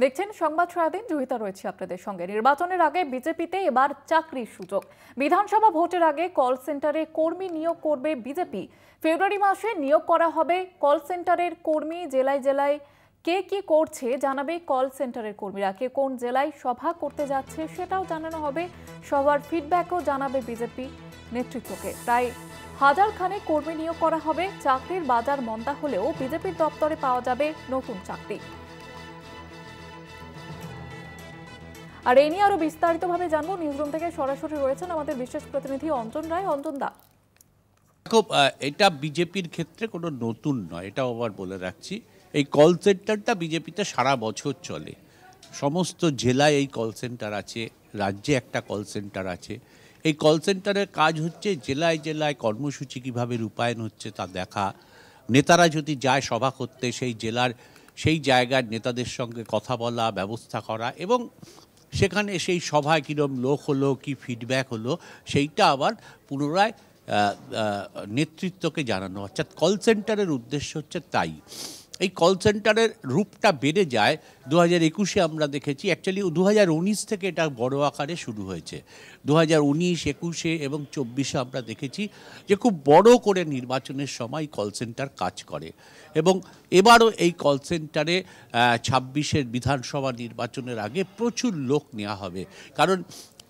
দেখছেন সংবাদ সারাদিন, জয়িতা রয়েছে আপনাদের সঙ্গে। নির্বাচনের আগে বিজেপিতে এবার চাকরির সুযোগ। বিধানসভা ভোটের আগে কল সেন্টারে কর্মী নিয়োগ করবে বিজেপি। ফেব্রুয়ারি মাসে নিয়োগ করা হবে কল সেন্টারের কর্মী। জেলায় জেলায় কে কি করছে জানাবে কল সেন্টারের কর্মীরা। কে কোন জেলায় সভা করতে যাচ্ছে সেটাও জানানো হবে। সবার ফিডব্যাকও জানাবে বিজেপি নেতৃত্বকে। প্রায় হাজার খানেক কর্মী নিয়োগ করা হবে। চাকরির বাজার মন্দা হলেও বিজেপির দপ্তরে পাওয়া যাবে নতুন চাকরি। আর এই নিয়ে আরো বিস্তারিতভাবে জানবো। নিউজরুম থেকে সরাসরি রয়েছেন আমাদের বিশেষ প্রতিনিধি অঞ্জন রায়। অঞ্জন দা, এটা বিজেপির ক্ষেত্রে কোনো নতুন নয়, এটা আবার বলে রাখছি। এই কল সেন্টারটা বিজেপিতে সারা বছর চলে। সমস্ত জেলায় এই কল সেন্টার আছে, রাজ্যে একটা কল সেন্টার আছে। এই কল সেন্টারের কাজ হচ্ছে জেলায় জেলায় কর্মসূচি কীভাবে রূপায়ণ হচ্ছে তা দেখা। নেতারা যদি যায় সভা করতে, সেই জেলার সেই জায়গার নেতাদের সঙ্গে কথা বলা, ব্যবস্থা করা, এবং সেখানে সেই সভায় কীরকম লোক হলো, কি ফিডব্যাক হলো, সেইটা আবার পুনরায় নেতৃত্বকে জানানো। অর্থাৎ কল সেন্টারের উদ্দেশ্য হচ্ছে তাই। এই কল সেন্টারের রূপটা বেড়ে যায় 2021-এ আমরা দেখেছি। অ্যাকচুয়ালি 2019 থেকে এটা বড় আকারে শুরু হয়েছে। 2019, 21 এবং 24-এ আমরা দেখেছি যে খুব বড় করে নির্বাচনের সময় কল সেন্টার কাজ করে। এবং এবারও এই কল সেন্টারে 26-এর বিধানসভা নির্বাচনের আগে প্রচুর লোক নেওয়া হবে। কারণ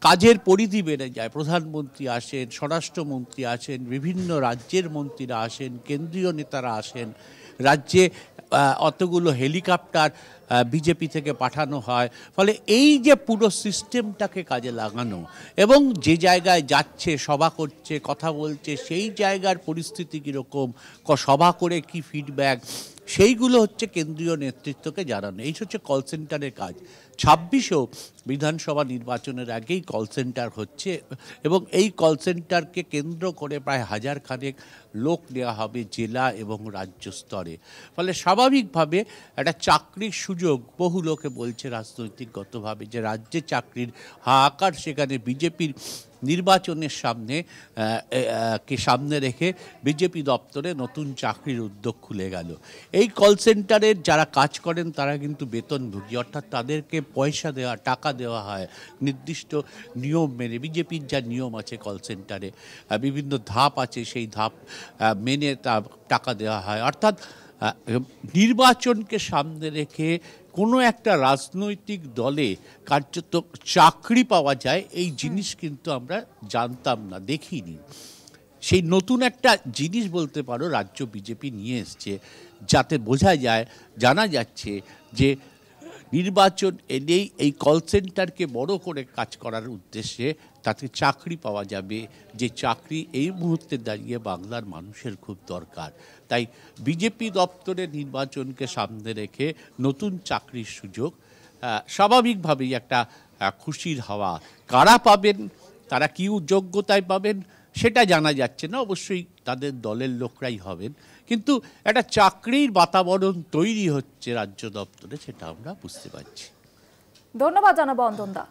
কাজের পরিধি বেড়ে যায়। প্রধানমন্ত্রী আসেন, স্বরাষ্ট্রমন্ত্রী আসেন, বিভিন্ন রাজ্যের মন্ত্রীরা আসেন, কেন্দ্রীয় নেতারা আসেন। রাজ্যে অতগুলো হেলিকপ্টার বিজেপি থেকে পাঠানো হয়। ফলে এই যে পুরো সিস্টেমটাকে কাজে লাগানো এবং যে জায়গায় যাচ্ছে, সভা করছে, কথা বলছে, সেই জায়গার পরিস্থিতি কীরকম, সভা করে কি ফিডব্যাক, সেইগুলো হচ্ছে কেন্দ্রীয় নেতৃত্বকে জানানো। এই হচ্ছে কল সেন্টারের কাজ। 26-এও বিধানসভা নির্বাচনের আগেই কল সেন্টার হচ্ছে এবং এই কল সেন্টারকে কেন্দ্র করে প্রায় হাজার খানেক লোক নেওয়া হবে জেলা এবং রাজ্য স্তরে। ফলে স্বাভাবিকভাবে একটা চাকরির সুযোগ, বহু লোকে বলছে রাজনৈতিকগতভাবে যে রাজ্যে চাকরির হাহাকার, সেখানে বিজেপির নির্বাচনের সামনে রেখে বিজেপি দপ্তরে নতুন চাকরির উদ্যোগ খুলে গেল। এই কল সেন্টারের যারা কাজ করেন তারা কিন্তু বেতনভোগী, অর্থাৎ তাদেরকে পয়সা দেওয়া, টাকা দেওয়া হয় নির্দিষ্ট নিয়ম মেনে। বিজেপির যা নিয়ম আছে কল সেন্টারে, বিভিন্ন ধাপ আছে, সেই ধাপ মেনে টাকা দেওয়া হয়। অর্থাৎ নির্বাচনকে সামনে রেখে কোনো একটা রাজনৈতিক দলে কার্যত চাকরি পাওয়া যায়, এই জিনিস কিন্তু আমরা জানতাম না, দেখিনি। সেই নতুন একটা জিনিস বলতে পারো রাজ্য বিজেপি নিয়ে এসছে, যাতে বোঝা যায়, জানা যাচ্ছে যে নির্বাচন এনেই এই কল সেন্টারকে বড় করে কাজ করার উদ্দেশ্যে তাতে চাকরি পাওয়া যাবে, যে চাকরি এই মুহূর্তে দাঁড়িয়ে বাংলার মানুষের খুব দরকার। তাই বিজেপি দপ্তরে নির্বাচনকে সামনে রেখে নতুন চাকরির সুযোগ, স্বাভাবিকভাবেই একটা খুশির হাওয়া। কারা পাবেন, তারা কি যোগ্যতায় পাবেন সেটা জানা যাচ্ছে না, অবশ্যই তাদের দলের লোকরাই হবেন, কিন্তু একটা চাকরির বাতাবরণ তৈরি হচ্ছে রাজ্য দপ্তরে, সেটা আমরা বুঝতে পারছি। ধন্যবাদ জানাবো অঞ্জন দা।